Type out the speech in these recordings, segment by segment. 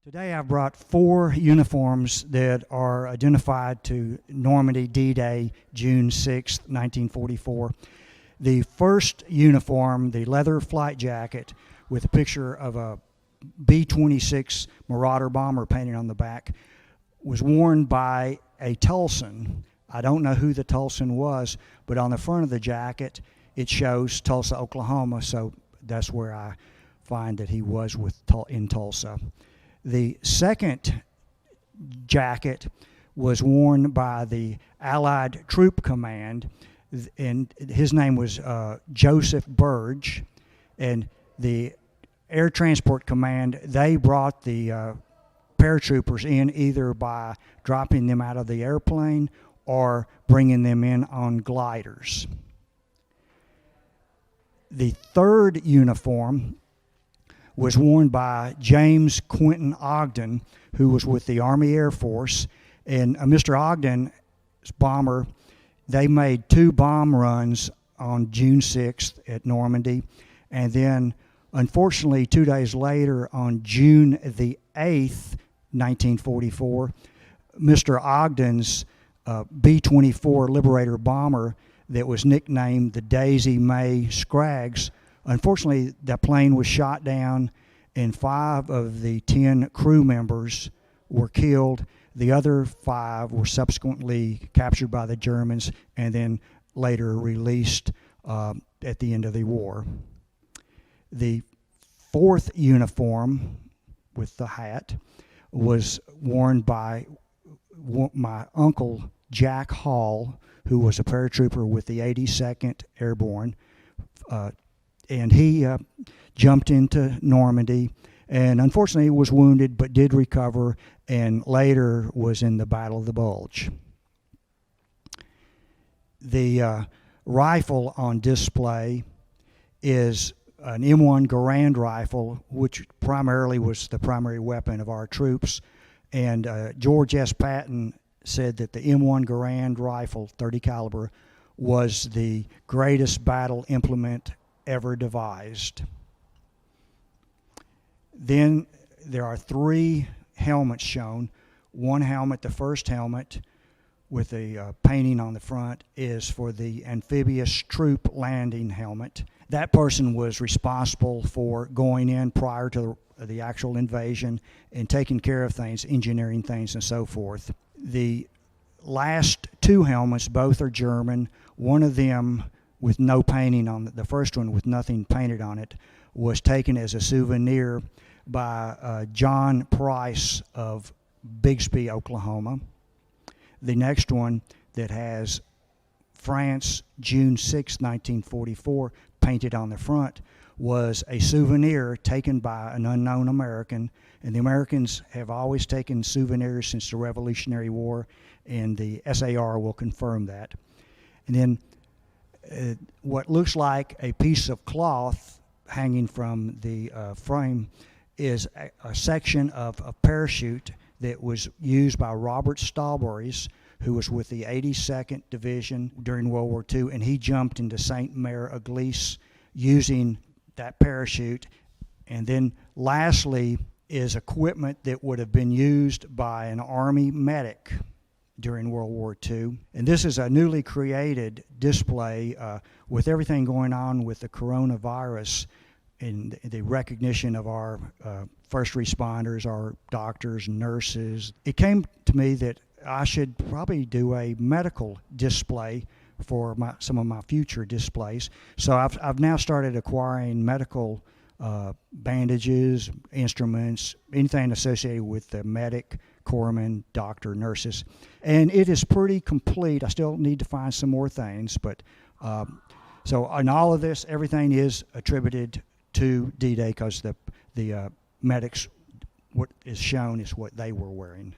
Today I've brought 4 uniforms that are identified to Normandy D-Day, June 6, 1944. The first uniform, the leather flight jacket with a picture of a B-26 Marauder bomber painted on the back, was worn by a Tulsan. I don't know who the Tulsan was, but on the front of the jacket it shows Tulsa, Oklahoma, so that's where I find that he was in Tulsa. The second jacket was worn by the Allied Troop Command, and his name was Joseph Burge, and the Air Transport Command, they brought the paratroopers in either by dropping them out of the airplane or bringing them in on gliders. The third uniform was worn by James Quentin Ogden, who was with the Army Air Force. And Mr. Ogden's bomber, they made 2 bomb runs on June 6th at Normandy. And then, unfortunately, 2 days later, on June the 8th, 1944, Mr. Ogden's B-24 Liberator bomber that was nicknamed the Daisy May Scraggs, unfortunately, that plane was shot down, and 5 of the 10 crew members were killed. The other 5 were subsequently captured by the Germans and then later released at the end of the war. The fourth uniform with the hat was worn by my uncle, Jack Hall, who was a paratrooper with the 82nd Airborne. And he jumped into Normandy and unfortunately was wounded but did recover and later was in the Battle of the Bulge. The rifle on display is an M1 Garand rifle, which primarily was the primary weapon of our troops. And George S. Patton said that the M1 Garand rifle, 30 caliber, was the greatest battle implement ever devised. Then there are 3 helmets shown. One helmet, the first helmet with the painting on the front, is for the amphibious troop landing helmet. That person was responsible for going in prior to the actual invasion and taking care of things, engineering things and so forth. The last 2 helmets, both are German. One of them with no painting on it, the first one with nothing painted on it, was taken as a souvenir by John Price of Bixby, Oklahoma. The next one that has France, June 6, 1944, painted on the front was a souvenir taken by an unknown American. And the Americans have always taken souvenirs since the Revolutionary War, and the SAR will confirm that. And then what looks like a piece of cloth hanging from the frame is a section of a parachute that was used by Robert Stawberries, who was with the 82nd Division during World War II, and he jumped into St. Mare Eglise using that parachute. And then lastly is equipment that would have been used by an Army medic during World War II. And this is a newly created display with everything going on with the coronavirus and the recognition of our first responders, our doctors, nurses. It came to me that I should probably do a medical display for some of my future displays. So I've now started acquiring medical bandages, instruments, anything associated with the medic, corpsman, doctor, nurses. And it is pretty complete. I still need to find some more things, but so in all of this, everything is attributed to D-Day because the medics, what is shown is what they were wearing.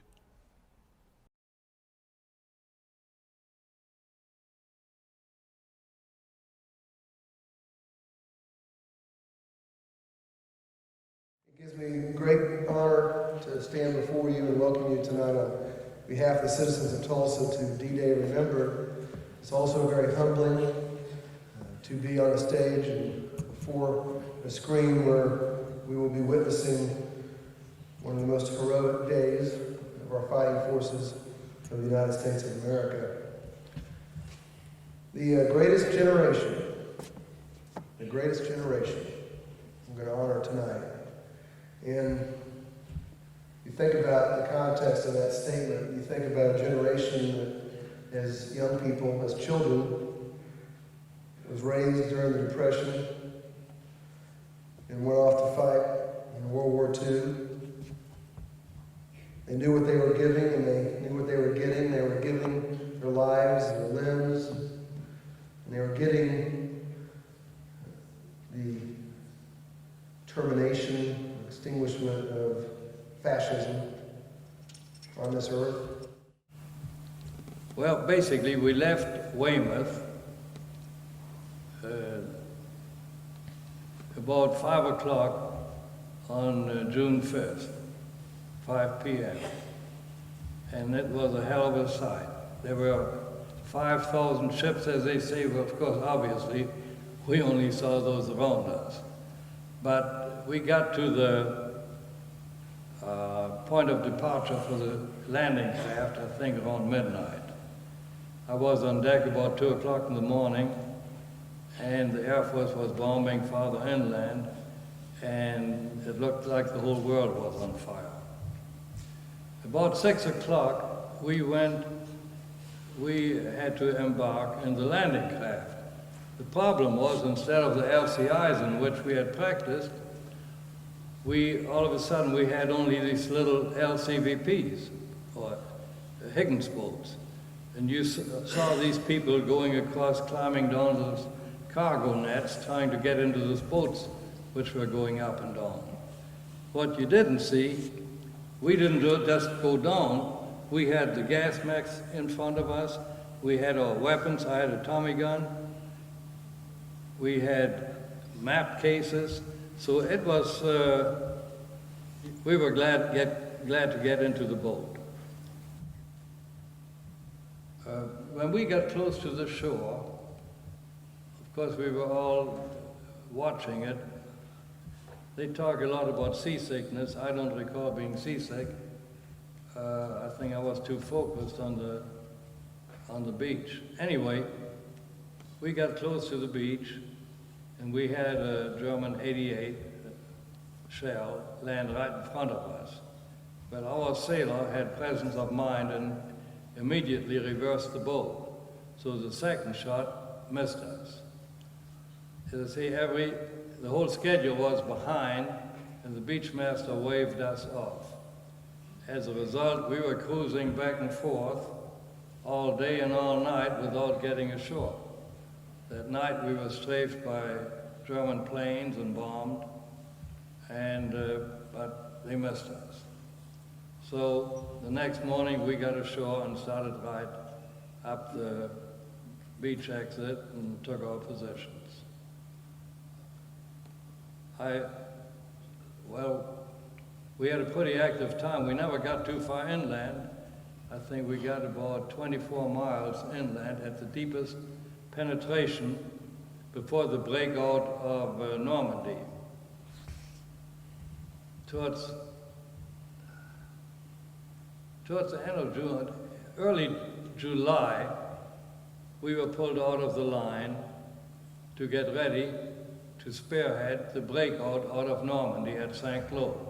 It gives me great honor to stand before you and welcome you tonight on behalf of the citizens of Tulsa to D-Day Remember. It's also very humbling to be on a stage and before a screen where we will be witnessing one of the most heroic days of our fighting forces of the United States of America. The greatest generation I'm going to honor tonight. And you think about the context of that statement, you think about a generation that, as young people, as children, was raised during the Depression and went off to fight in World War II. They knew what they were giving, and they knew what they were getting. They were giving their lives, their limbs, and they were getting the termination, extinguishment of fascism on this earth. Well, basically, we left Weymouth about 5 o'clock on June 5th, 5 p.m. And it was a hell of a sight. There were 5,000 ships, as they say. Well, of course, obviously, we only saw those around us. But we got to the point of departure for the landing craft, I think around midnight. I was on deck about 2 o'clock in the morning, and the Air Force was bombing farther inland, and it looked like the whole world was on fire. About 6 o'clock, we had to embark in the landing craft. The problem was, instead of the LCIs in which we had practiced, all of a sudden we had only these little LCVPs, or Higgins boats. And you saw these people going across, climbing down those cargo nets, trying to get into those boats which were going up and down. What you didn't see, we didn't just go down. We had the gas max in front of us. We had our weapons. I had a Tommy gun. We had map cases. So it was, we were glad to get into the boat. When we got close to the shore, of course we were all watching it. They talk a lot about seasickness. I don't recall being seasick. I think I was too focused on the beach. Anyway, we got close to the beach, and we had a German 88 shell land right in front of us. But our sailor had presence of mind and immediately reversed the boat. So the second shot missed us. As you see, the whole schedule was behind, and the beachmaster waved us off. As a result, we were cruising back and forth all day and all night without getting ashore. That night we were strafed by German planes and bombed, but they missed us. So the next morning we got ashore and started right up the beach exit and took our positions. We had a pretty active time. We never got too far inland. I think we got about 24 miles inland at the deepest penetration before the breakout of Normandy. Towards the end of June, early July, we were pulled out of the line to get ready to spearhead the breakout out of Normandy at St. Cloud.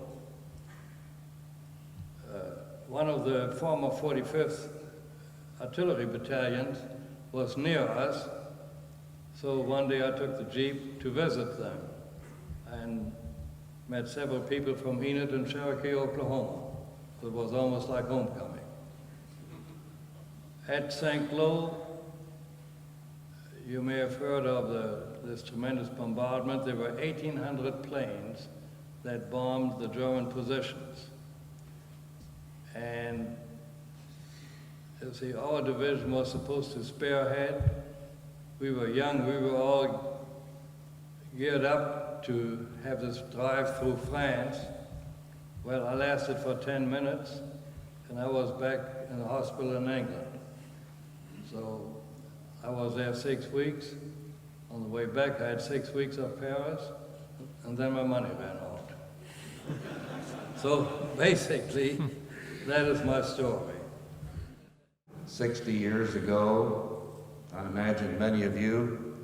One of the former 45th artillery battalions was near us, so one day I took the Jeep to visit them and met several people from Enid and Cherokee, Oklahoma. It was almost like homecoming. At St. Cloud, you may have heard of this tremendous bombardment. There were 1,800 planes that bombed the German positions. And you see, our division was supposed to spearhead. We were young, we were all geared up to have this drive through France. Well, I lasted for 10 minutes, and I was back in the hospital in England. So I was there 6 weeks. On the way back, I had 6 weeks of Paris, and then my money ran out. So basically, that is my story. 60 years ago, I imagine many of you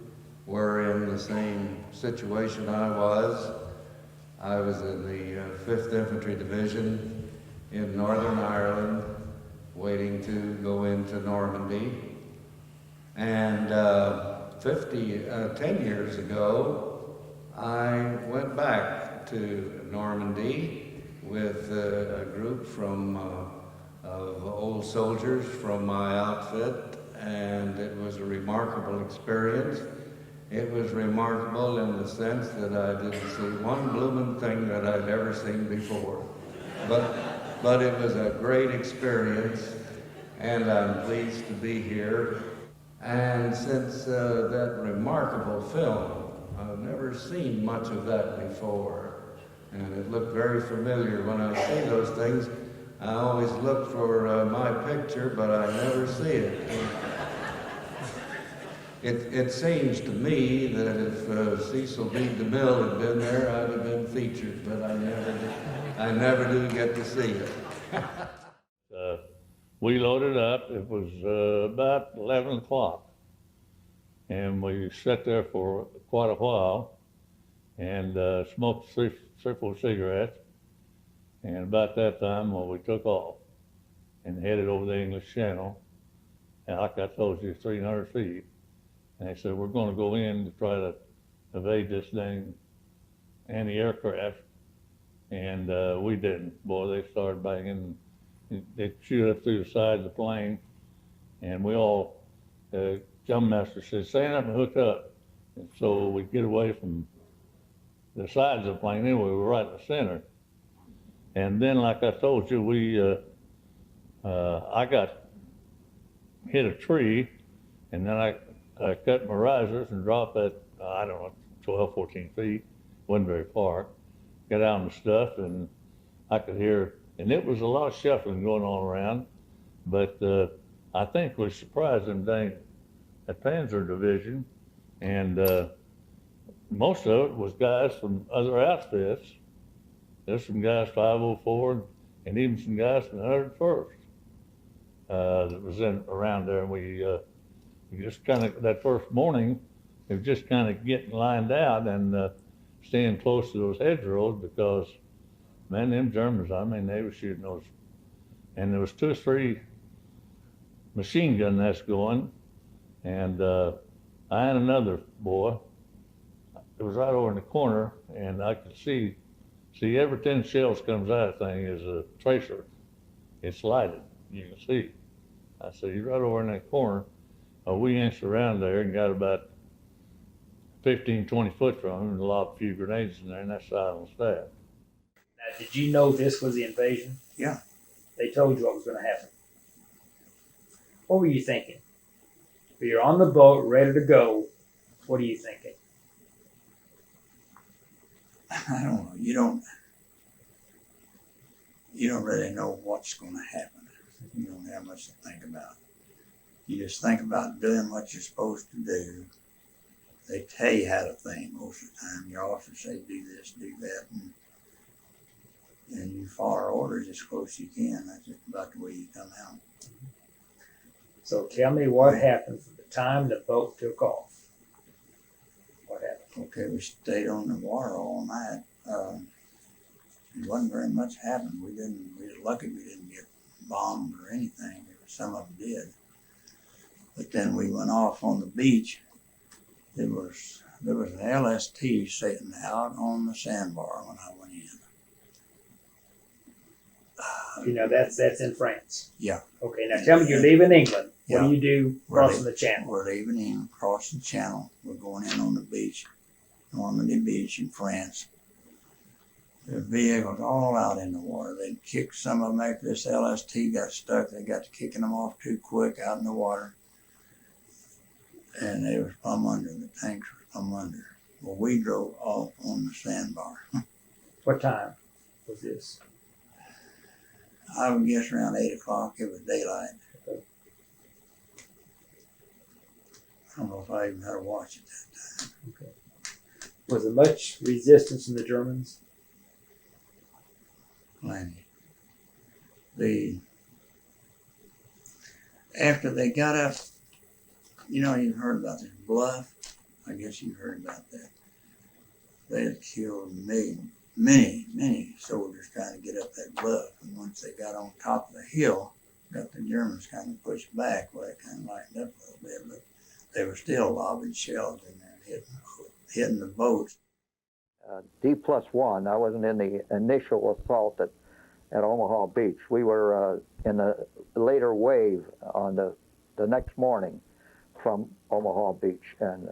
were in the same situation I was. I was in the 5th Infantry Division in Northern Ireland, waiting to go into Normandy. And 10 years ago, I went back to Normandy with a group of old soldiers from my outfit, and it was a remarkable experience. It was remarkable in the sense that I didn't see one blooming thing that I'd ever seen before. But it was a great experience, and I'm pleased to be here. And since that remarkable film, I've never seen much of that before, and it looked very familiar. When I see those things, I always look for my picture, but I never see it. It seems to me that if Cecil B. DeMille had been there, I'd have been featured, but I never do get to see it. We loaded up. It was about 11 o'clock, and we sat there for quite a while and smoked three, 4 cigarettes. And about that time, we took off and headed over the English Channel. And like I told you, 300 feet. And they said, we're going to go in to try to evade this dang anti-aircraft. And we didn't. Boy, they started banging. They'd shoot up through the side of the plane. And we all, Jump Master said, stand up and hook up. And so we'd get away from the sides of the plane. Anyway, we were right in the center. And then, like I told you, I got hit a tree, and then I cut my risers and dropped at, 12, 14 feet. Wasn't very far. Got out and stuff, and I could hear, and it was a lot of shuffling going on around, but I think we surprised them dang at Panzer Division, and most of it was guys from other outfits. There's some guys 504 and even some guys from the 101st that was around there. And we just kind of, that first morning, it was just kind of getting lined out and staying close to those hedgerows because, man, them Germans, I mean, they were shooting those. And there was 2 or 3 machine gun nests going. And I had another boy. It was right over in the corner, and I could see every 10 shells comes out of the thing is a tracer. It's lighted, you can see. I said, you're right over in that corner. We inched around there and got about 15, 20 foot from him and lobbed a few grenades in there, and that's silent staff. Now, did you know this was the invasion? Yeah. They told you what was going to happen. What were you thinking? You're on the boat, ready to go. What are you thinking? I don't know. You don't really know what's going to happen. You don't have much to think about. You just think about doing what you're supposed to do. They tell you how to think most of the time. Your officers say, do this, do that, and you follow orders as close as you can. That's just about the way you come out. So tell me what happened from the time the boat took off. What happened? Okay, we stayed on the water all night. It wasn't very much happened. We were lucky we didn't get bombed or anything. Some of them did. But then we went off on the beach. There was an LST sitting out on the sandbar when I went in. You know, that's in France. Yeah. Okay, now tell me, you're leaving England. What Yeah. do you do crossing the channel? We're leaving in, crossing the channel. We're going in on the beach, Normandy Beach in France. The vehicles all out in the water. They kicked some of them after this LST got stuck. They got to kicking them off too quick out in the water. And they was plumb under. The tanks were plumb under. Well, we drove off on the sandbar. What time was this? I would guess around 8 o'clock. It was daylight. I don't know if I even had a watch at that time. Okay. Was there much resistance from the Germans? Plenty. After they got up, you know, you've heard about this bluff. I guess you've heard about that. They had killed many soldiers trying to get up that bluff. And once they got on top of the hill, got the Germans kind of pushed back. Well, they kind of lightened up a little bit, but they were still lobbing shells in there and hitting the boats. D+1, I wasn't in the initial assault at Omaha Beach. We were in the later wave on the next morning from Omaha Beach. And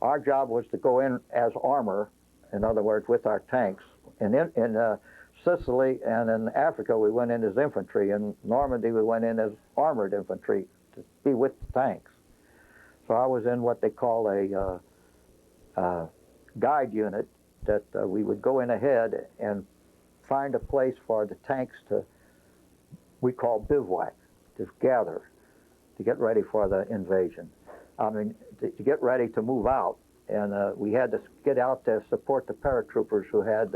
our job was to go in as armor, in other words, with our tanks. And in Sicily and in Africa, we went in as infantry. In Normandy, we went in as armored infantry to be with the tanks. So I was in what they call a guide unit, that we would go in ahead and find a place for the tanks to, we call bivouac, to gather, to get ready for the invasion. I mean, to get ready to move out. And we had to get out to support the paratroopers who had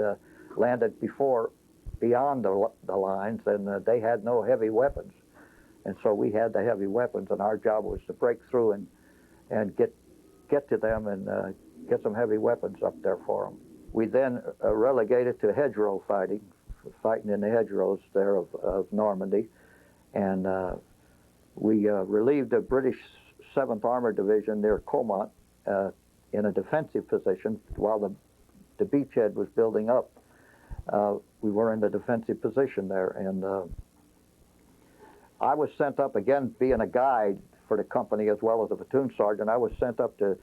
landed before, beyond the lines, and they had no heavy weapons. And so we had the heavy weapons, and our job was to break through and get to them and get some heavy weapons up there for them. We then relegated to hedgerow fighting in the hedgerows there of Normandy, and we relieved the British 7th Armored Division near Comont in a defensive position while the beachhead was building up. We were in the defensive position there, and I was sent up again, being a guide for the company as well as a platoon sergeant. I was sent up to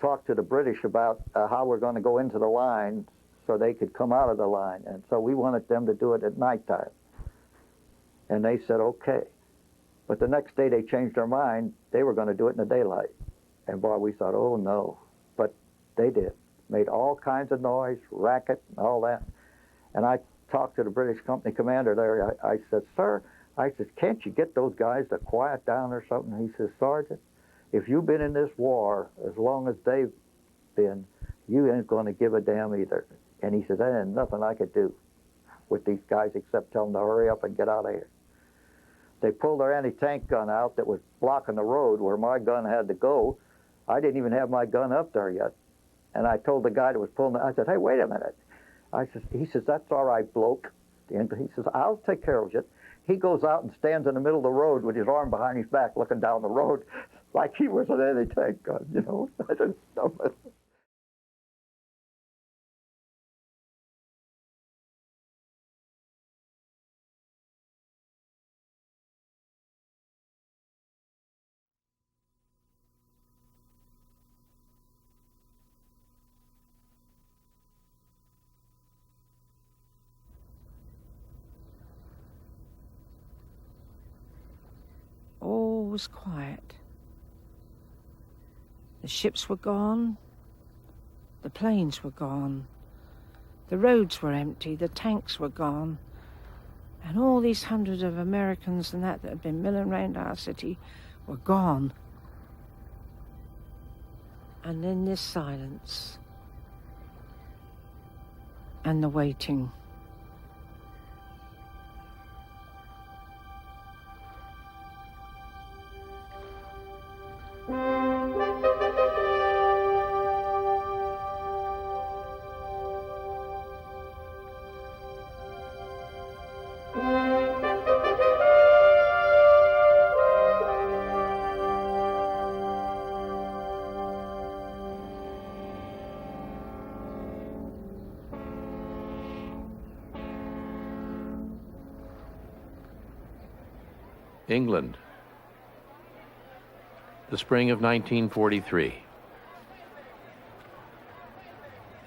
talk to the British about how we're going to go into the line so they could come out of the line. And so we wanted them to do it at nighttime. And they said, okay. But the next day they changed their mind. They were going to do it in the daylight. And boy, we thought, oh no. But they did. Made all kinds of noise, racket, and all that. And I talked to the British company commander there. I said, sir, I said, can't you get those guys to quiet down or something? He says, Sergeant, if you've been in this war as long as they've been, you ain't going to give a damn either. And he said, there ain't nothing I could do with these guys except tell them to hurry up and get out of here. They pulled their anti-tank gun out that was blocking the road where my gun had to go. I didn't even have my gun up there yet. And I told the guy that was pulling it, I said, hey, wait a minute. He says, that's all right, bloke. And he says, I'll take care of it. He goes out and stands in the middle of the road with his arm behind his back looking down the road like he was an anti-tank gun, you know. I just love it. All was quiet. The ships were gone, the planes were gone, the roads were empty, the tanks were gone, and all these hundreds of Americans and that had been milling around our city were gone. And then this silence and the waiting. England, the spring of 1943.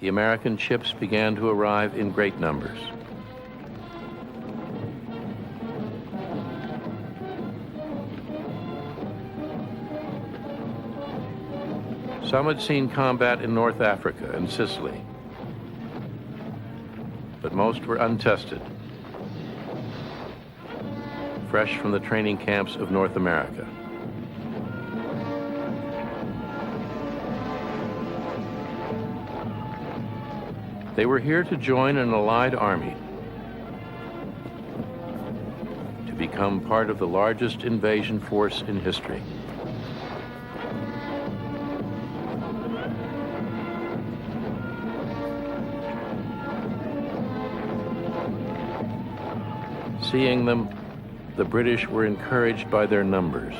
The American ships began to arrive in great numbers. Some had seen combat in North Africa and Sicily, but most were untested, fresh from the training camps of North America. They were here to join an allied army become part of the largest invasion force in history. Seeing them, the British were encouraged by their numbers.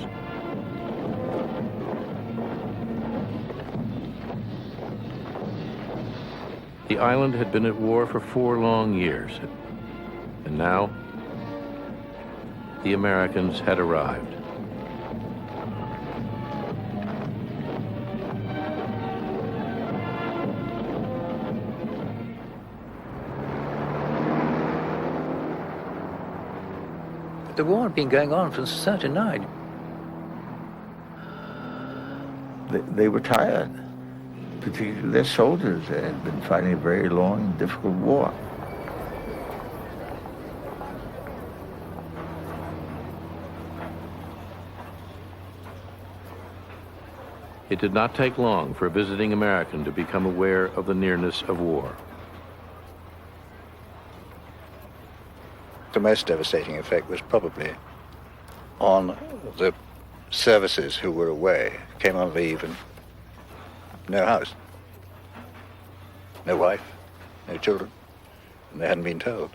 The island had been at war for 4 long years, and now the Americans had arrived. The war had been going on since '39. They were tired, particularly their soldiers. They had been fighting a very long and difficult war. It did not take long for a visiting American to become aware of the nearness of war. The most devastating effect was probably on the services who were away, came on leave and no house, no wife, no children, and they hadn't been told.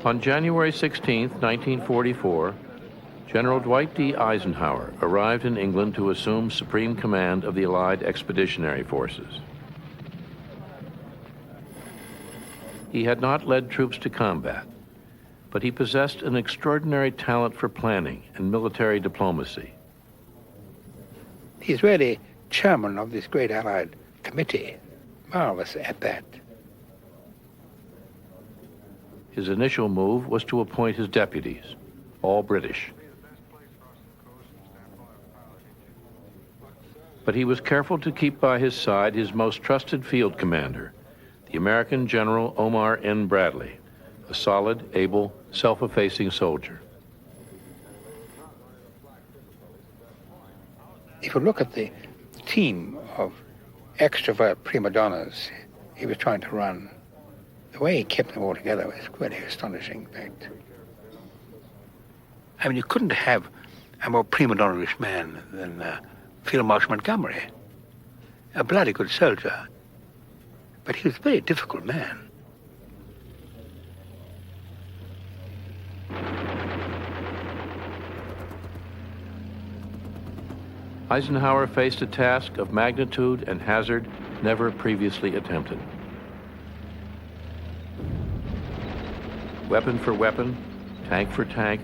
On January 16, 1944, General Dwight D. Eisenhower arrived in England to assume supreme command of the Allied Expeditionary Forces. He had not led troops to combat, but he possessed an extraordinary talent for planning and military diplomacy. He's really chairman of this great Allied committee. Marvelous at that. His initial move was to appoint his deputies, all British. But he was careful to keep by his side his most trusted field commander, the American General Omar N. Bradley, a solid, able, self-effacing soldier. If you look at the team of extrovert prima donnas he was trying to run, the way he kept them all together was really astonishing, in fact. I mean, you couldn't have a more prima donna-ish man than Field Marshal Montgomery, a bloody good soldier, but he was a very difficult man. Eisenhower faced a task of magnitude and hazard never previously attempted. Weapon for weapon, tank for tank,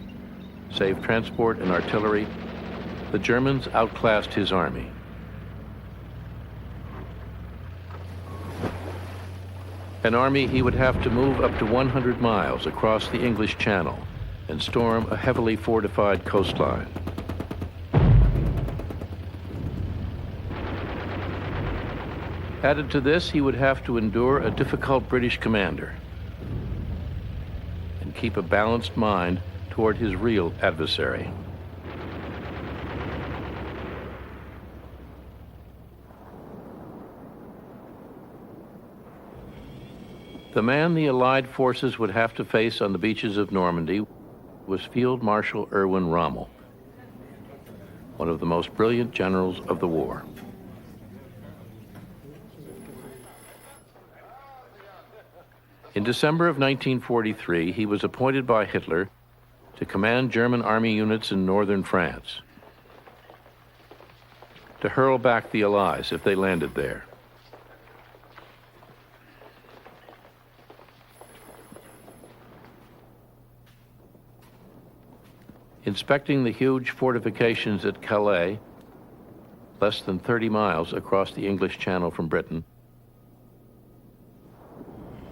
save transport and artillery, the Germans outclassed his army. An army he would have to move up to 100 miles across the English Channel and storm a heavily fortified coastline. Added to this, he would have to endure a difficult British commander and keep a balanced mind toward his real adversary. The man the Allied forces would have to face on the beaches of Normandy was Field Marshal Erwin Rommel, one of the most brilliant generals of the war. In December of 1943, he was appointed by Hitler to command German army units in northern France, to hurl back the Allies if they landed there. Inspecting the huge fortifications at Calais, less than 30 miles across the English Channel from Britain,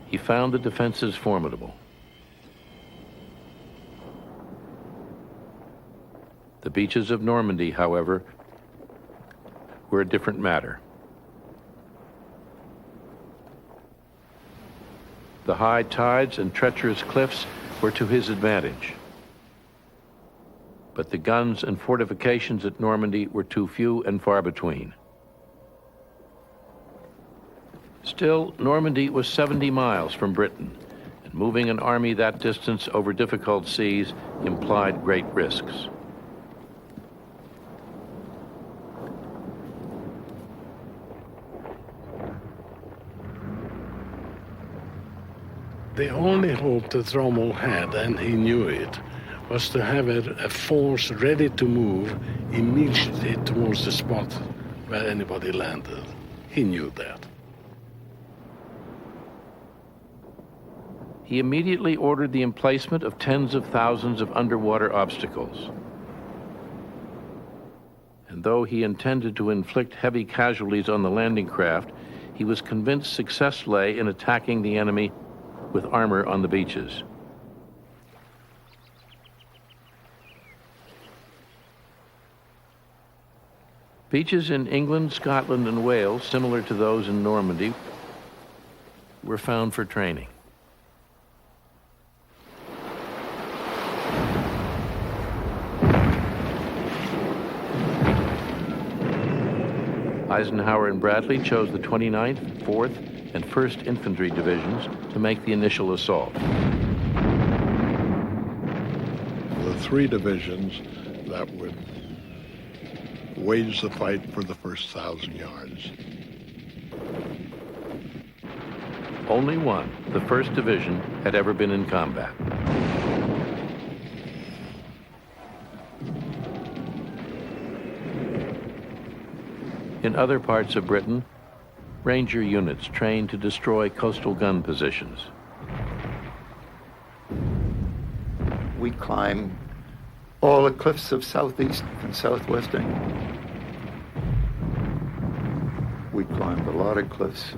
he found the defenses formidable. The beaches of Normandy, however, were a different matter. The high tides and treacherous cliffs were to his advantage, but the guns and fortifications at Normandy were too few and far between. Still, Normandy was 70 miles from Britain, and moving an army that distance over difficult seas implied great risks. The only hope that Rommel had, and he knew it, was to have a force ready to move immediately towards the spot where anybody landed. He knew that. He immediately ordered the emplacement of tens of thousands of underwater obstacles. And though he intended to inflict heavy casualties on the landing craft, he was convinced success lay in attacking the enemy with armor on the beaches. Beaches in England, Scotland, and Wales, similar to those in Normandy, were found for training. Eisenhower and Bradley chose the 29th, 4th, and 1st Infantry Divisions to make the initial assault. The three divisions that would wage the fight for the first 1,000 yards. Only one, the 1st Division, had ever been in combat. In other parts of Britain, Ranger units trained to destroy coastal gun positions. We climbed all the cliffs of southeast and southwest England. We climbed a lot of cliffs.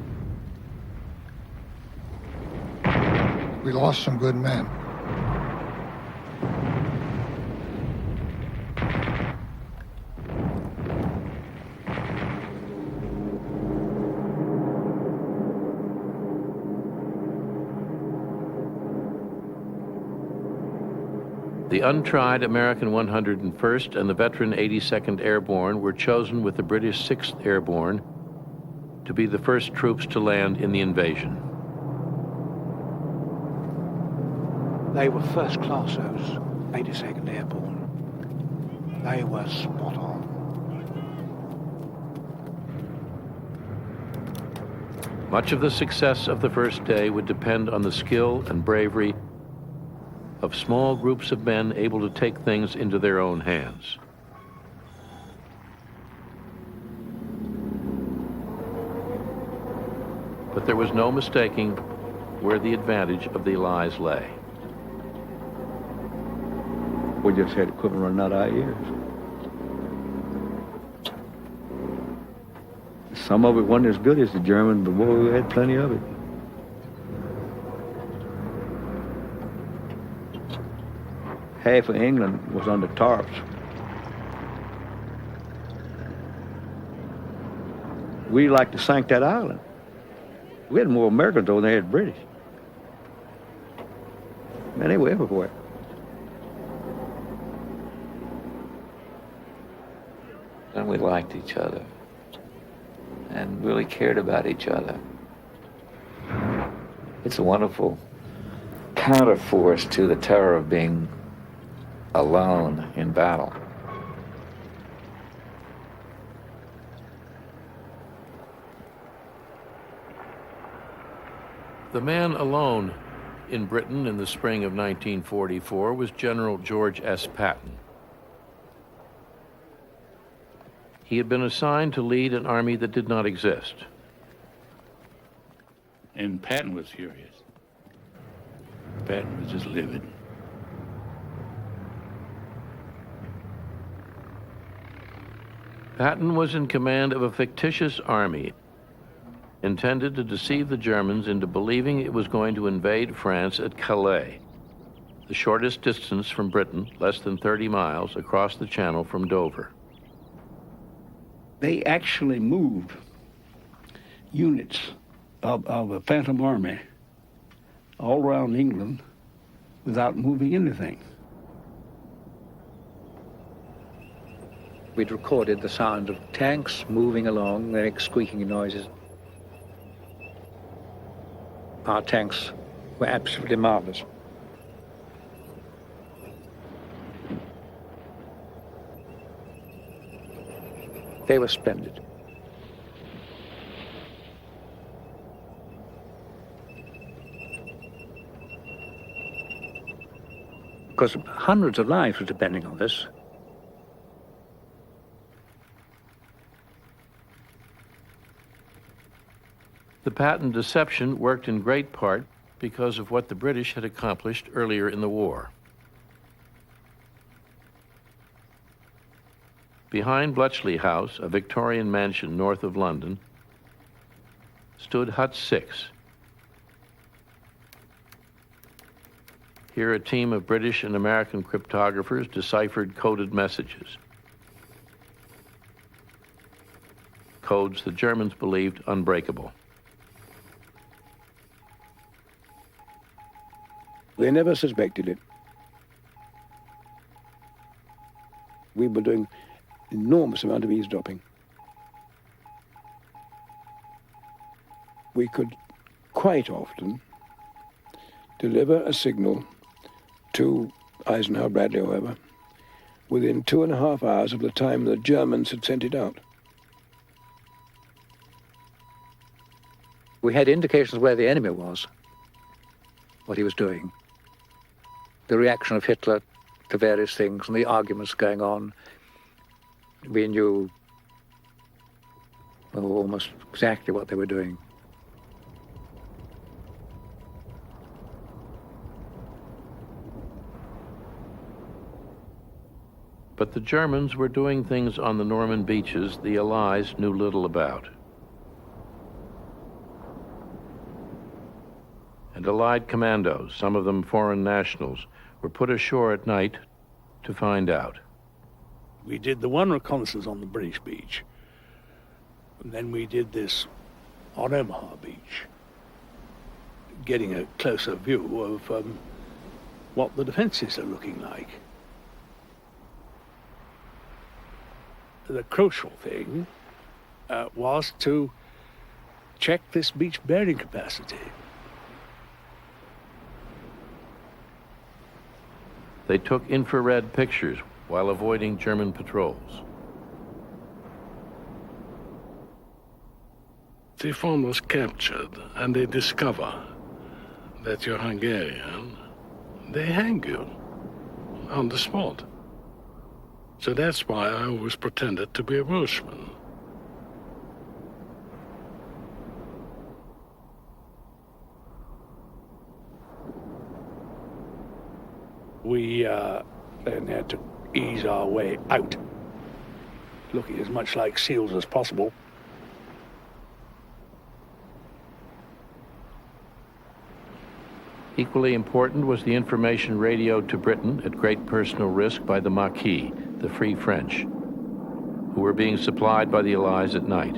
We lost some good men. The untried American 101st and the veteran 82nd Airborne were chosen with the British 6th Airborne to be the first troops to land in the invasion. They were first class, those 82nd Airborne. They were spot on. Much of the success of the first day would depend on the skill and bravery of small groups of men able to take things into their own hands. But there was no mistaking where the advantage of the Allies lay. We just had equipment running out of our ears. Some of it wasn't as good as the German, but boy, we had plenty of it. Half of England was under tarps. We like to sink that island. We had more Americans over than they had British. Man, they were everywhere. And we liked each other and really cared about each other. It's a wonderful counterforce to the terror of being alone in battle. The man alone in Britain in the spring of 1944 was General George S. Patton. He had been assigned to lead an army that did not exist. And Patton was furious. Patton was just livid. Patton was in command of a fictitious army intended to deceive the Germans into believing it was going to invade France at Calais, the shortest distance from Britain, less than 30 miles, across the Channel from Dover. They actually moved units of a Phantom Army all around England without moving anything. We'd recorded the sound of tanks moving along, their squeaking noises. our tanks were absolutely marvelous. They were splendid. Because hundreds of lives were depending on this. The patent deception worked in great part because of what the British had accomplished earlier in the war. Behind Bletchley House, a Victorian mansion north of London, stood Hut 6. Here a team of British and American cryptographers deciphered coded messages. Codes the Germans believed unbreakable. They never suspected it. We were doing enormous amount of eavesdropping. We could quite often deliver a signal to Eisenhower, Bradley, or whoever, within 2.5 hours of the time the Germans had sent it out. We had indications where the enemy was, what he was doing, the reaction of Hitler to various things and the arguments going on. We knew almost exactly what they were doing. But the Germans were doing things on the Norman beaches the Allies knew little about. And Allied commandos, some of them foreign nationals, were put ashore at night to find out. We did the one reconnaissance on the British beach, and then we did this on Omaha Beach, getting a closer view of what the defenses are looking like. The crucial thing was to check this beach bearing capacity. They took infrared pictures while avoiding German patrols. The phone was captured, and they discover that you're Hungarian. They hang you on the spot. So that's why I always pretended to be a Welshman. We then had to ease our way out, looking as much like seals as possible. Equally important was the information radioed to Britain at great personal risk by the Maquis, the Free French, who were being supplied by the Allies at night.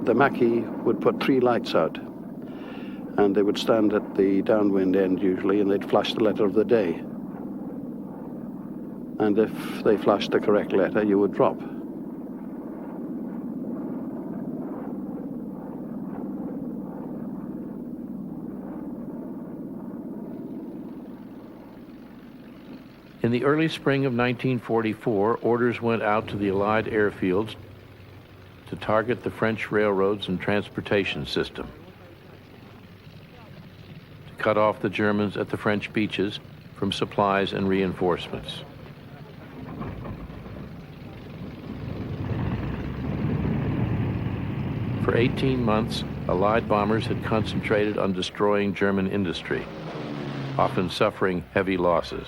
The Maquis would put 3 lights out, and they would stand at the downwind end usually, and they'd flash the letter of the day. And if they flashed the correct letter, you would drop. In the early spring of 1944, orders went out to the Allied airfields to target the French railroads and transportation system, to cut off the Germans at the French beaches from supplies and reinforcements. For 18 months, Allied bombers had concentrated on destroying German industry, often suffering heavy losses.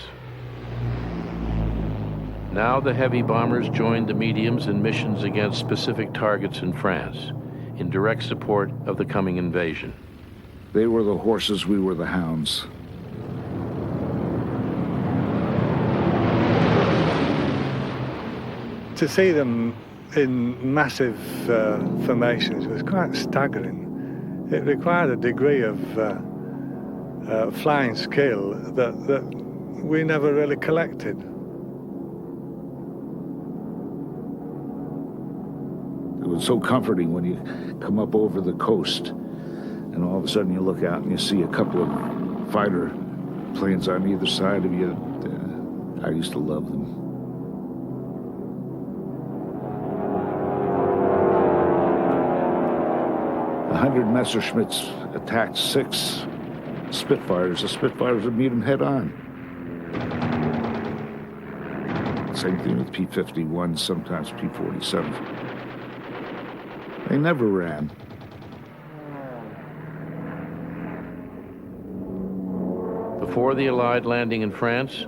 Now the heavy bombers joined the mediums in missions against specific targets in France, in direct support of the coming invasion. They were the horses, we were the hounds. To see them in massive formations was quite staggering. It required a degree of flying skill that we never really collected. It was so comforting when you come up over the coast and all of a sudden you look out and you see a couple of fighter planes on either side of you. I used to love them. A 100 Messerschmitts attacked 6 Spitfires. The Spitfires would meet them head on. Same thing with P-51s, sometimes P-47s. They never ran. Before the Allied landing in France,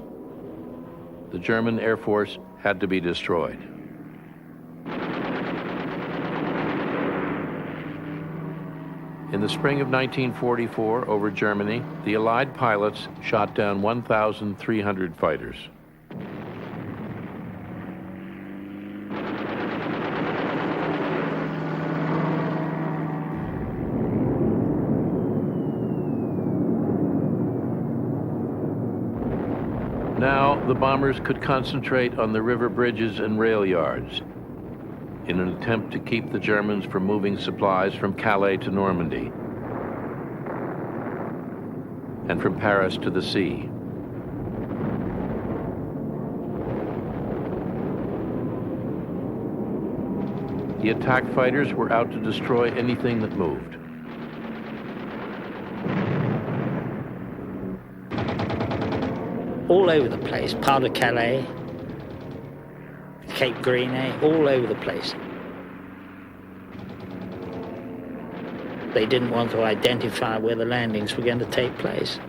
the German Air Force had to be destroyed. In the spring of 1944, over Germany, the Allied pilots shot down 1,300 fighters. Now, the bombers could concentrate on the river bridges and rail yards in an attempt to keep the Germans from moving supplies from Calais to Normandy and from Paris to the sea. The attack fighters were out to destroy anything that moved. All over the place, part of Calais, Cape Grenay, all over the place. They didn't want to identify where the landings were going to take place.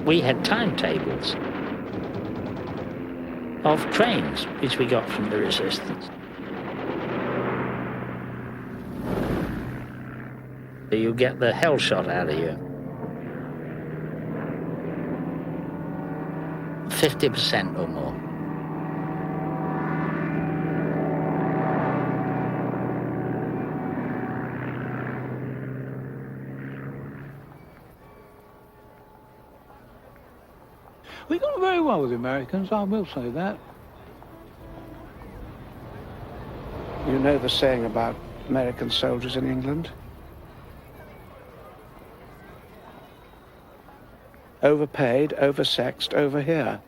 We had timetables of trains which we got from the resistance. You get the hell shot out of you. 50% or more. We got on very well with the Americans, I will say that. You know the saying about American soldiers in England? Overpaid, oversexed, over here.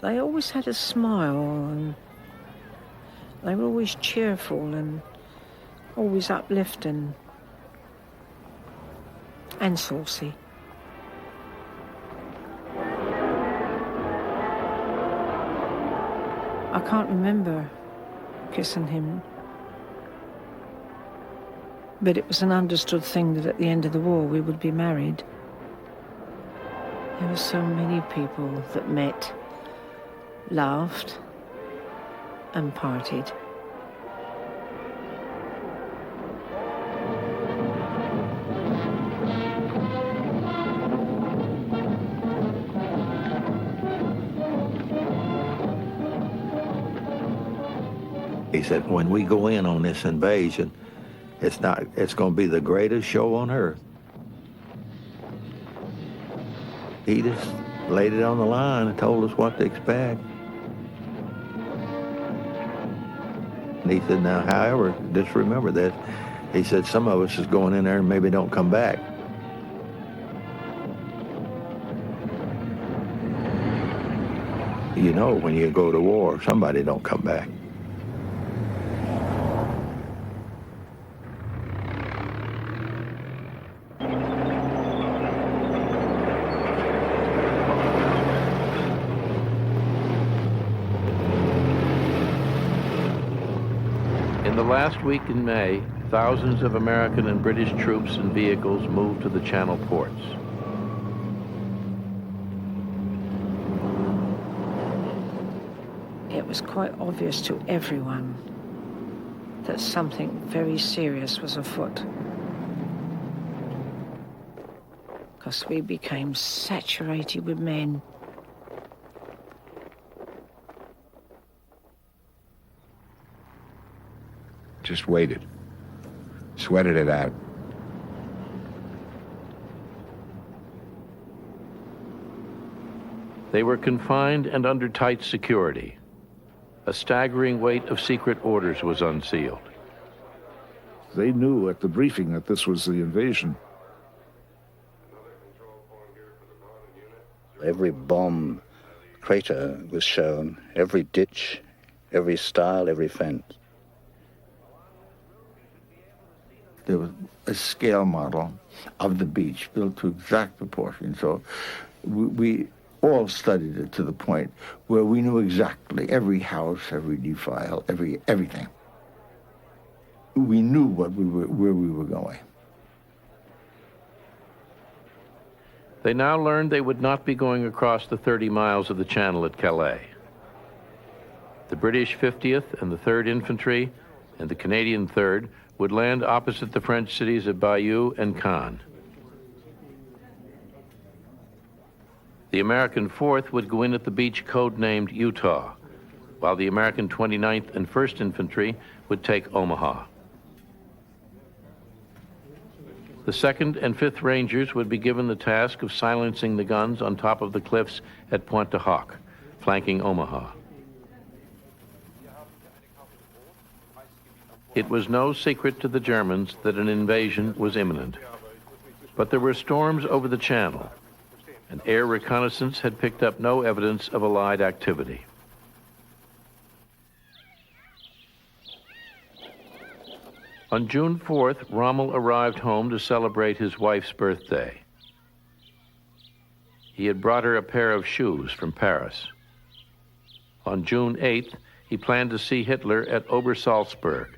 They always had a smile, and they were always cheerful and always uplifting and saucy. I can't remember kissing him. But it was an understood thing that at the end of the war we would be married. There were so many people that met, laughed, and parted. He said, when we go in on this invasion, it's going to be the greatest show on earth. He just laid it on the line and told us what to expect. And he said, now, however, just remember this. He said, some of us is going in there and maybe don't come back. You know, when you go to war, somebody don't come back. In the last week in May, thousands of American and British troops and vehicles moved to the Channel ports. It was quite obvious to everyone that something very serious was afoot, because we became saturated with men. Just waited, sweated it out. They were confined and under tight security. A staggering weight of secret orders was unsealed. They knew at the briefing that this was the invasion. Every bomb crater was shown, every ditch, every stile, every fence. There was a scale model of the beach built to exact proportion. So we all studied it to the point where we knew exactly every house, every defile, everything. We knew where we were going. They now learned they would not be going across the 30 miles of the channel at Calais. The British 50th and the 3rd Infantry and the Canadian 3rd would land opposite the French cities of Bayeux and Caen. The American 4th would go in at the beach codenamed Utah, while the American 29th and 1st Infantry would take Omaha. The 2nd and 5th Rangers would be given the task of silencing the guns on top of the cliffs at Pointe du Hoc, flanking Omaha. It was no secret to the Germans that an invasion was imminent, but there were storms over the channel, and air reconnaissance had picked up no evidence of Allied activity. On June 4th, Rommel arrived home to celebrate his wife's birthday. He had brought her a pair of shoes from Paris. On June 8th, he planned to see Hitler at Obersalzberg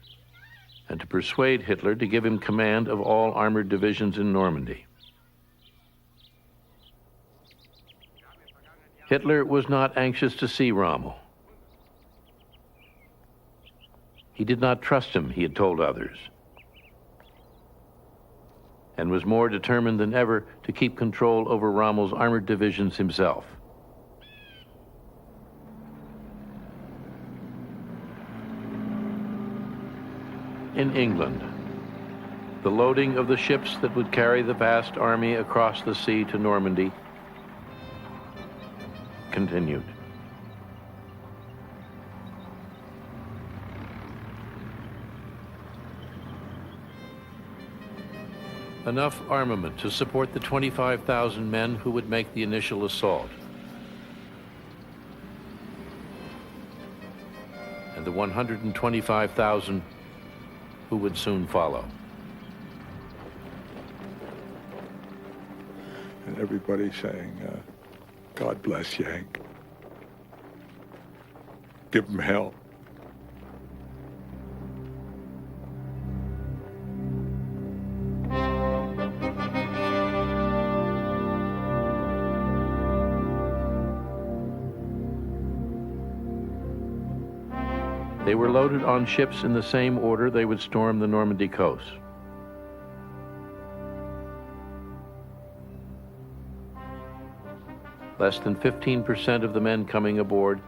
and to persuade Hitler to give him command of all armored divisions in Normandy. Hitler was not anxious to see Rommel. He did not trust him, he had told others, and was more determined than ever to keep control over Rommel's armored divisions himself. In England, the loading of the ships that would carry the vast army across the sea to Normandy continued. Enough armament to support the 25,000 men who would make the initial assault, and the 125,000 who would soon follow. And everybody saying, God bless Yank. Give him hell. They were loaded on ships in the same order they would storm the Normandy coast. Less than 15% of the men coming aboard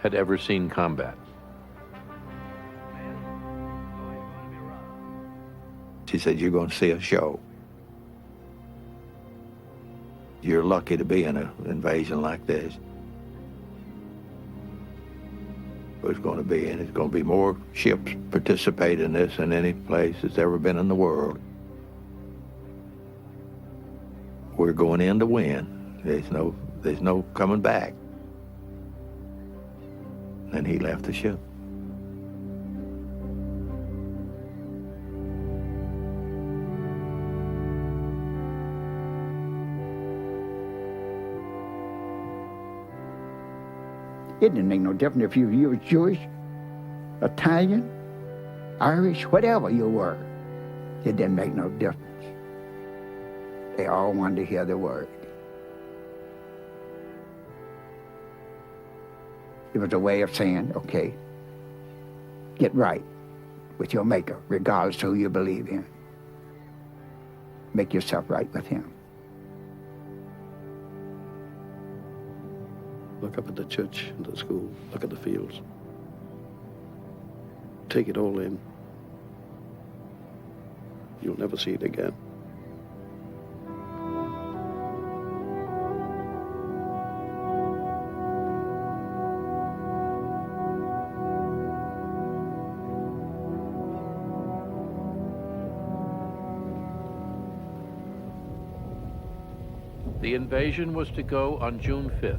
had ever seen combat. She said, "You're going to see a show. You're lucky to be in an invasion like this. It's going to be, and it's going to be more ships participate in this than any place that's ever been in the world. We're going in to win. There's no coming back." And he left the ship. It didn't make no difference if you were Jewish, Italian, Irish, whatever you were. It didn't make no difference. They all wanted to hear the word. It was a way of saying, okay, get right with your Maker, regardless of who you believe in. Make yourself right with him. Look up at the church and the school. Look at the fields. Take it all in. You'll never see it again. The invasion was to go on June 5th,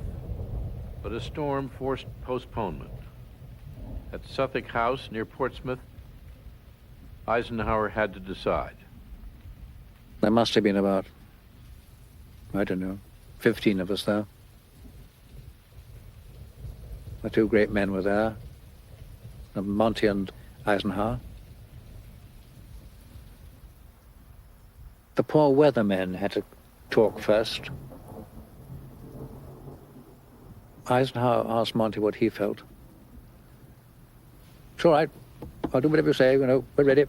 but a storm forced postponement. At Suffolk House near Portsmouth, Eisenhower had to decide. There must have been about, I don't know, 15 of us there. The two great men were there, Monty and Eisenhower. The poor weathermen had to talk first. Eisenhower asked Monty what he felt. It's all right. I'll do whatever you say, we're ready.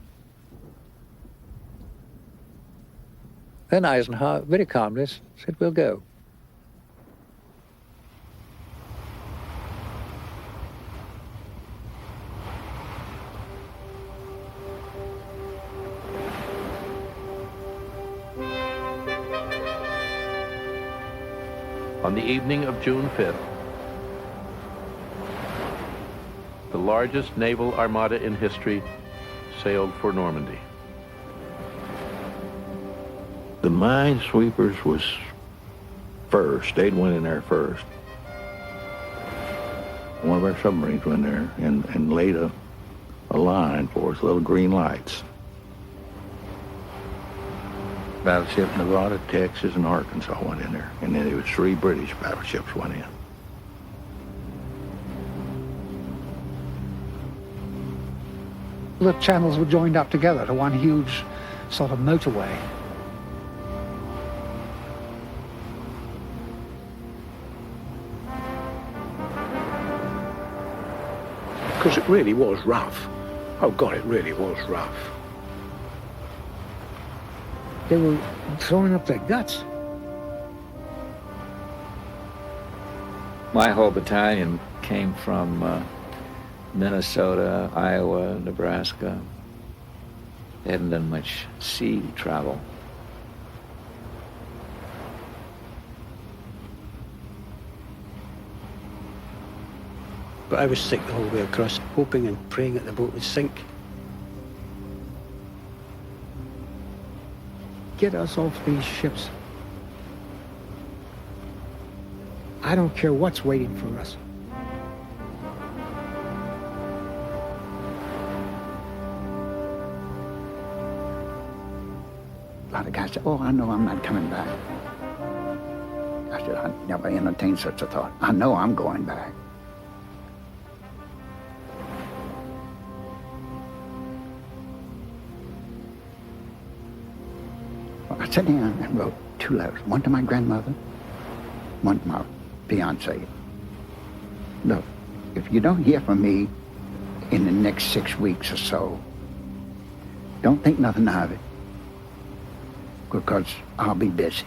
Then Eisenhower, very calmly, said, we'll go. On the evening of June 5th, the largest naval armada in history sailed for Normandy. The minesweepers was first. They'd went in there first. One of our submarines went there and laid a line for us, little green lights. Battleship Nevada, Texas, and Arkansas went in there. And then there was 3 British battleships went in. The channels were joined up together to one huge sort of motorway. Because it really was rough. Oh God, it really was rough. They were throwing up their guts. My whole battalion came from Minnesota, Iowa, Nebraska. They hadn't done much sea travel. But I was sick the whole way across, hoping and praying that the boat would sink. Get us off these ships. I don't care what's waiting for us. A lot of guys said, oh, I know I'm not coming back. I said, I never entertained such a thought. I know I'm going back. Well, I sat down and wrote 2 letters. One to my grandmother, one to my fiancée. Look, if you don't hear from me in the next 6 weeks or so, don't think nothing of it, because I'll be busy.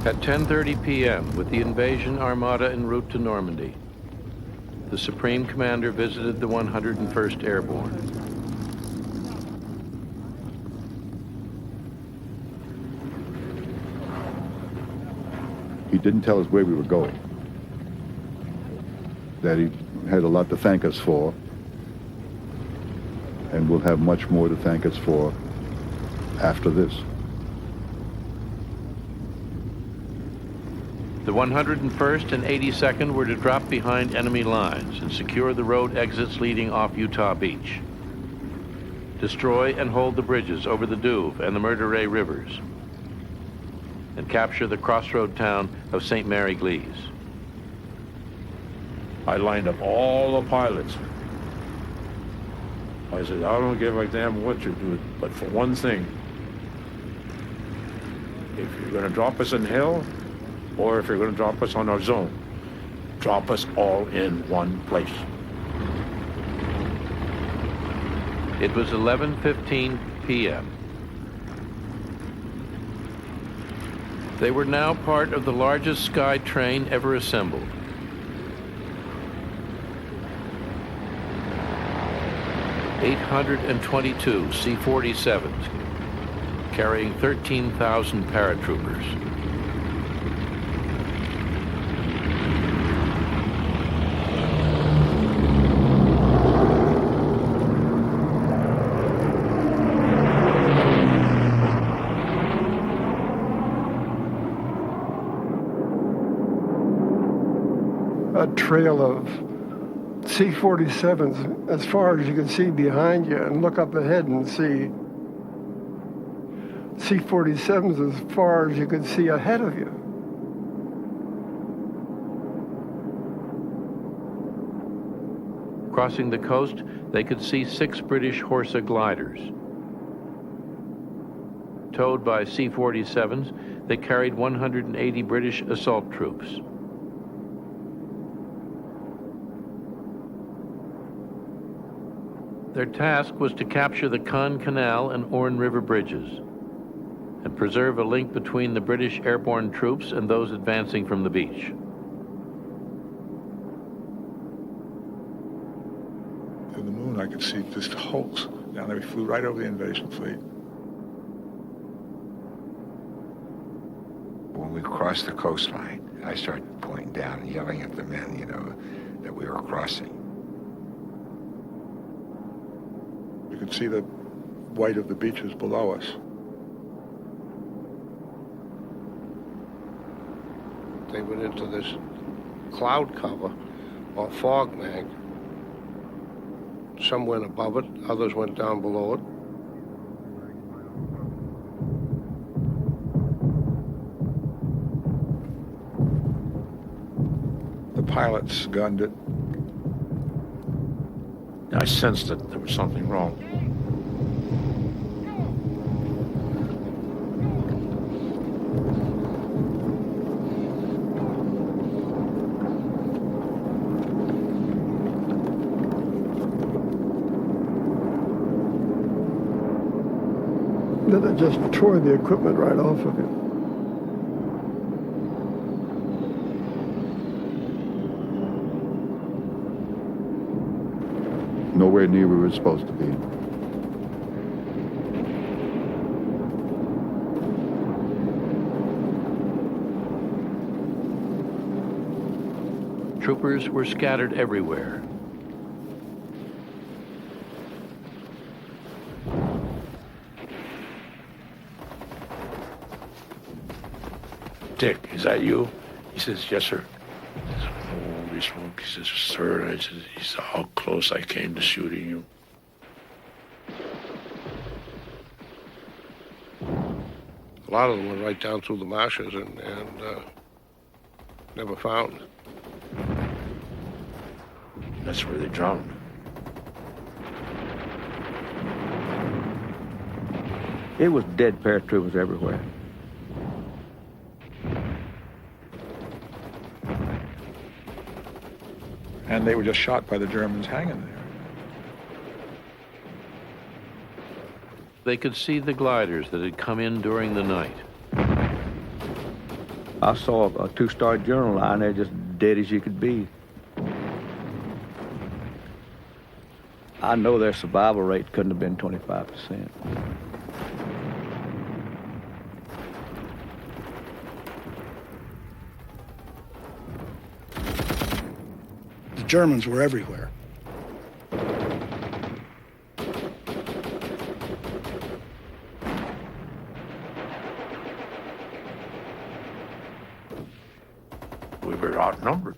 At 10:30 p.m., with the invasion armada en route to Normandy, the Supreme Commander visited the 101st Airborne. He didn't tell us where we were going, that he had a lot to thank us for, and we'll have much more to thank us for after this. The 101st and 82nd were to drop behind enemy lines and secure the road exits leading off Utah Beach, destroy and hold the bridges over the Douve and the Murderay rivers, and capture the crossroad town of St. Mary Glees. I lined up all the pilots. I said, I don't give a damn what you're doing, but for one thing, if you're going to drop us in hell, or if you're going to drop us on our zone, drop us all in one place. It was 11:15 p.m. They were now part of the largest sky train ever assembled. ...822 C-47s, carrying 13,000 paratroopers. a trail of C-47s as far as you can see behind you, and look up ahead and see C-47s as far as you could see ahead of you. Crossing the coast, they could see 6 British Horsa gliders. Towed by C-47s, they carried 180 British assault troops. Their task was to capture the Caen Canal and Orne River bridges and preserve a link between the British airborne troops and those advancing from the beach. In the moon, I could see just hulks down there. We flew right over the invasion fleet. When we crossed the coastline, I started pointing down and yelling at the men, you know, that we were crossing. You could see the white of the beaches below us. They went into this cloud cover or fog bank. Some went above it, others went down below it. The pilots gunned it. I sensed that there was something wrong. Then it just tore the equipment right off of it. Nowhere near where we were supposed to be. Troopers were scattered everywhere. Dick, is that you? He says, yes, sir. I said, holy smoke. He says, sir. I said, he said, how close I came to shooting you. A lot of them went right down through the marshes and never found. That's where they drowned. It was dead paratroopers everywhere. And they were just shot by the Germans hanging there. They could see the gliders that had come in during the night. I saw a 2-star General lying there just dead as you could be. I know their survival rate couldn't have been 25%. The Germans were everywhere. We were outnumbered.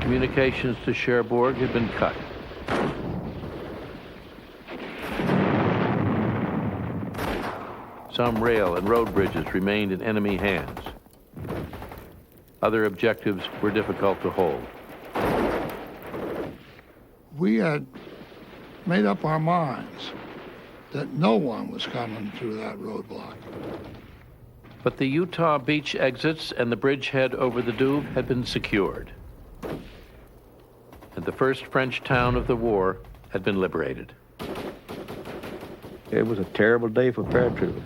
Communications to Cherbourg had been cut. Some rail and road bridges remained in enemy hands. Other objectives were difficult to hold. We had made up our minds that no one was coming through that roadblock. But the Utah beach exits and the bridgehead over the Douve had been secured. And the first French town of the war had been liberated. It was a terrible day for paratroopers.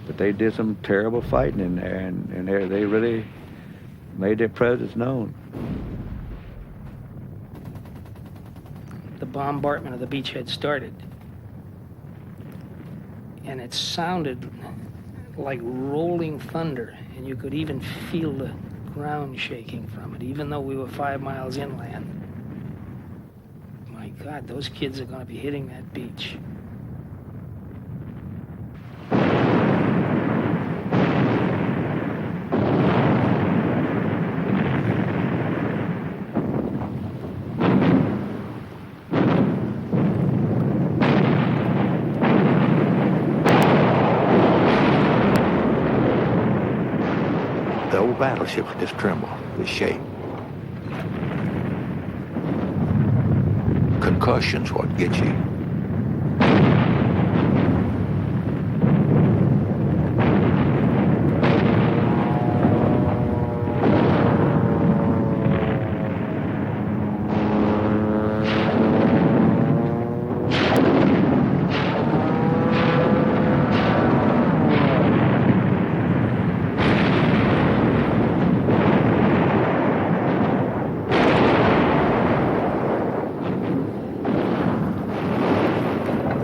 But they did some terrible fighting in there, and they really made their presence known. The bombardment of the beachhead started, and it sounded like rolling thunder, and you could even feel the ground shaking from it, even though we were 5 miles inland. My God, those kids are going to be hitting that beach. whole battleship would just tremble, would shake. Concussion's what gets you.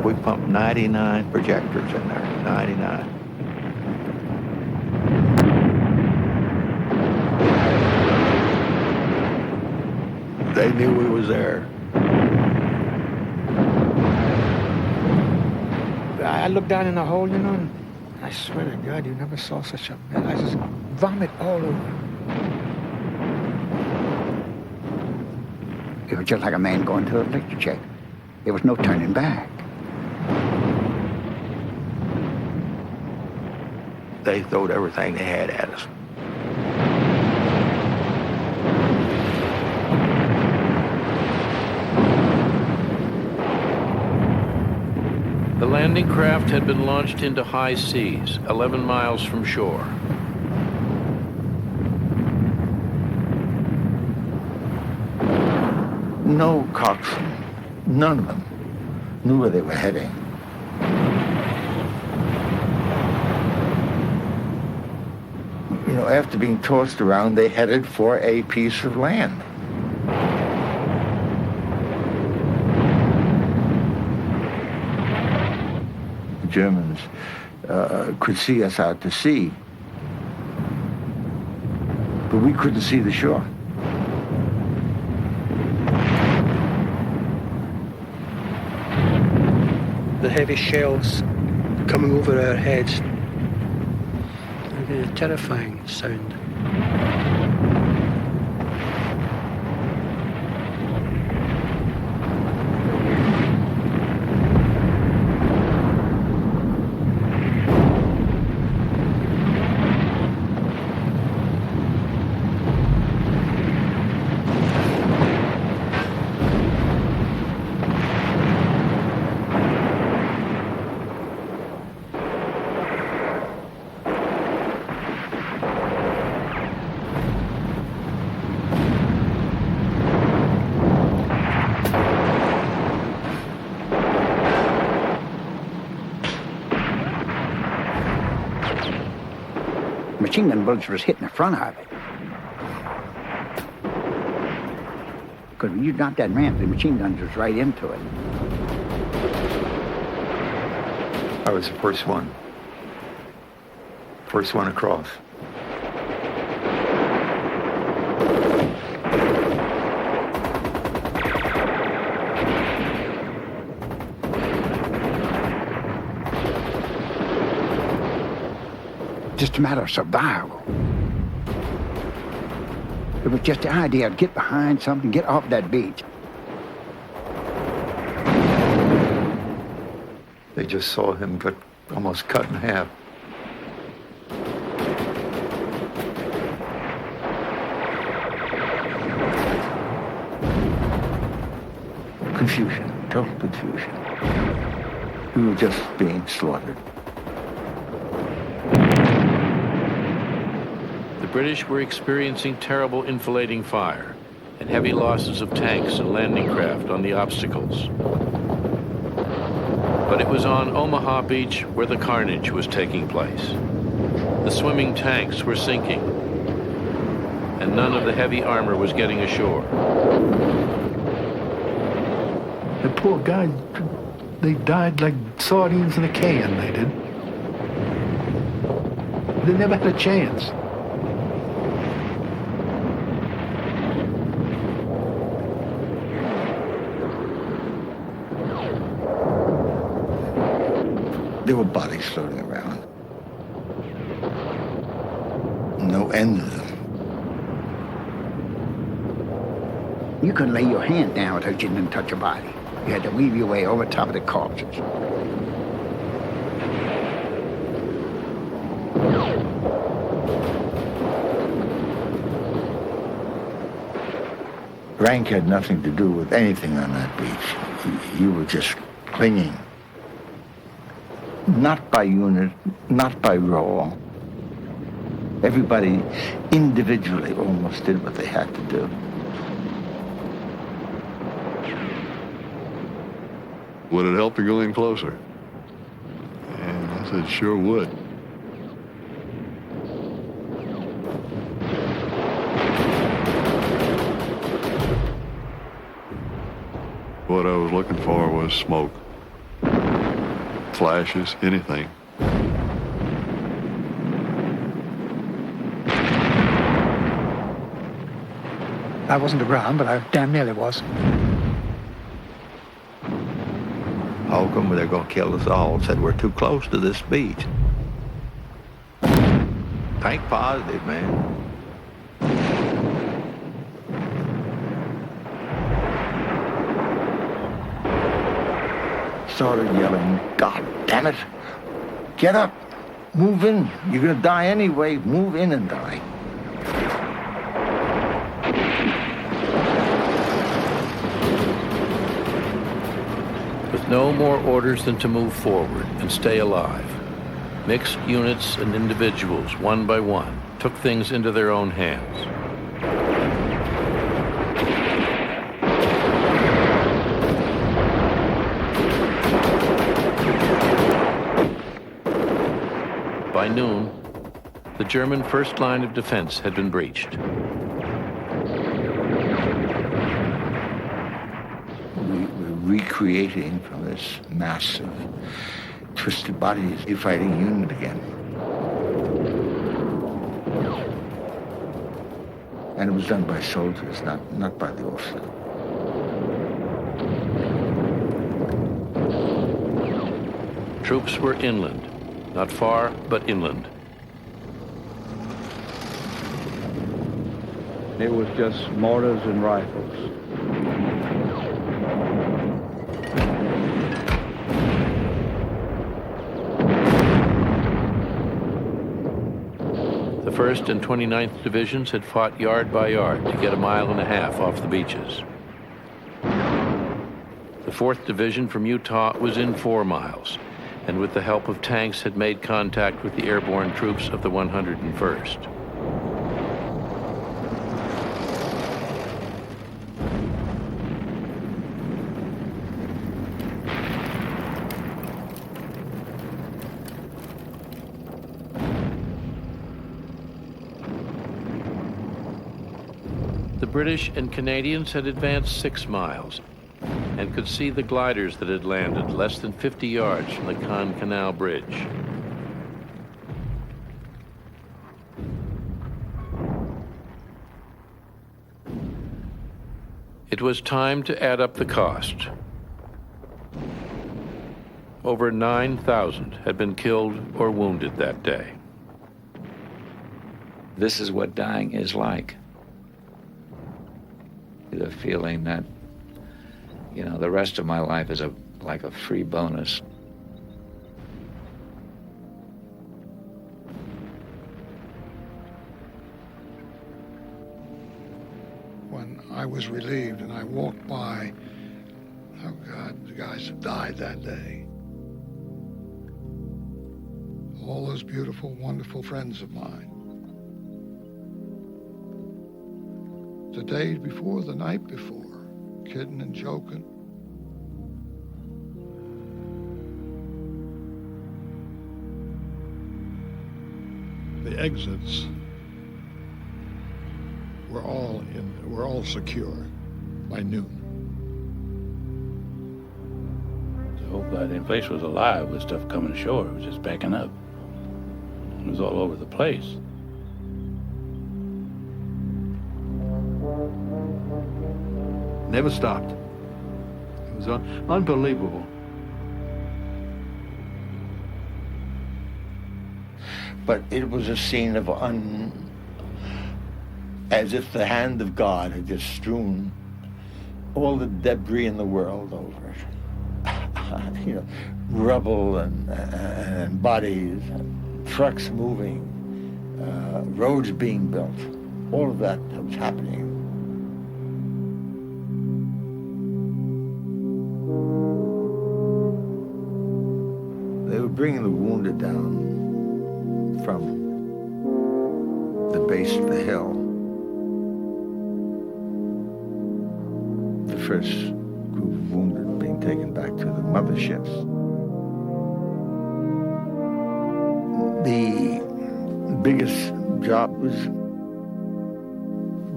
We pumped 99 projectors in there, 99. They knew we was there. I looked down in the hole, you know, and I swear to God, you never saw such a mess. I just vomit all over. It was just like a man going to a lecture check. There was no turning back. They throwed everything they had at us. The landing craft had been launched into high seas, 11 miles from shore. No coxswain, none of them knew where they were heading. You know, after being tossed around, they headed for a piece of land. The Germans could see us out to sea, but we couldn't see the shore. The heavy shells coming over our heads. A terrifying sound. Machine gun bullets was hitting the front of it. Because when you dropped that ramp, the machine guns was right into it. I was the first one. First one across. Just a matter of survival. It was just the idea of get behind something, get off that beach. They just saw him get almost cut in half. Confusion, total confusion. We were just being slaughtered. The British were experiencing terrible inflating fire and heavy losses of tanks and landing craft on the obstacles. But it was on Omaha Beach where the carnage was taking place. The swimming tanks were sinking, and none of the heavy armor was getting ashore. The poor guys, they died like sardines in a can, they did. They never had a chance. There were bodies floating around. No end of them. You couldn't lay your hand down without you didn't touch your body. You had to weave your way over top of the corpses. Rank had nothing to do with anything on that beach. You were just clinging. Not by unit, not by role. Everybody individually almost did what they had to do. Would it help to go in closer? And I said, sure would. What I was looking for was smoke. Flashes, anything. I wasn't around, but I damn nearly was. How come they're going to kill us all? Said we're too close to this beach. Think positive, man. Started yelling, God damn it! Get up! Move in! You're going to die anyway. Move in and die. With no more orders than to move forward and stay alive, mixed units and individuals, one by one, took things into their own hands. By noon, the German first line of defense had been breached. Recreating from this massive, twisted bodies, a fighting unit again. And it was done by soldiers, not by the officer. Troops were inland, not far, but inland. It was just mortars and rifles. The 1st and 29th Divisions had fought yard by yard to get a mile and a half off the beaches. The 4th Division from Utah was in 4 miles, and with the help of tanks had made contact with the airborne troops of the 101st. The British and Canadians had advanced 6 miles and could see the gliders that had landed less than 50 yards from the Caen Canal Bridge. It was time to add up the cost. Over 9,000 had been killed or wounded that day. This is what dying is like. The feeling that, you know, the rest of my life is like a free bonus. When I was relieved and I walked by, oh God, the guys have died that day. All those beautiful, wonderful friends of mine. The day before, the night before, kidding and joking. The exits were all secure by noon. So glad the place was alive with stuff coming ashore. It was just backing up. It was all over the place. Never stopped. It was unbelievable. But it was a scene of as if the hand of God had just strewn all the debris in the world over it. You know, rubble and bodies, and trucks moving, roads being built. All of that was happening. bringing the wounded down from the base of the hill, the first group of wounded being taken back to the motherships. The biggest job was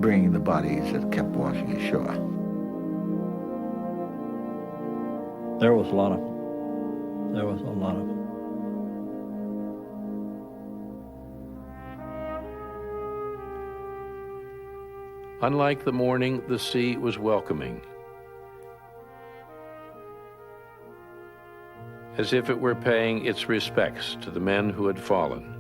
bringing the bodies that kept washing ashore. There was a lot of them. There was a lot of them. Unlike the morning, the sea was welcoming, as if it were paying its respects to the men who had fallen,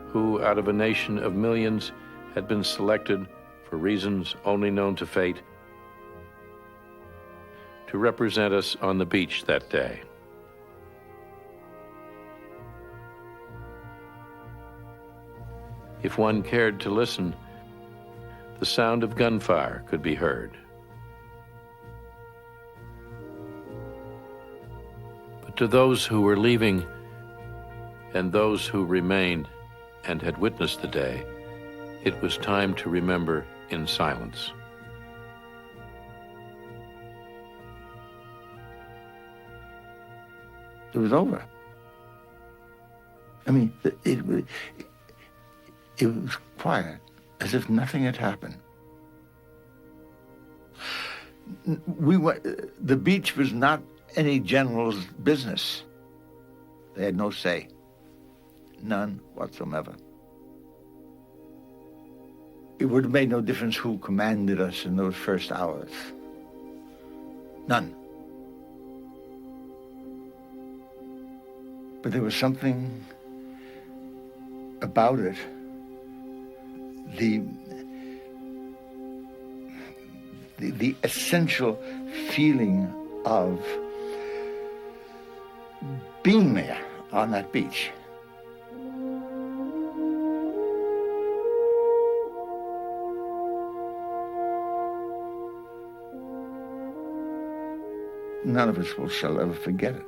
who, out of a nation of millions, had been selected for reasons only known to fate, to represent us on the beach that day. If one cared to listen, the sound of gunfire could be heard. But to those who were leaving and those who remained and had witnessed the day, it was time to remember in silence. It was over. I mean, it was quiet, as if nothing had happened. The beach was not any general's business. They had no say, none whatsoever. It would have made no difference who commanded us in those first hours. None. But there was something about it, the essential feeling of being there on that beach. None of us shall ever forget it.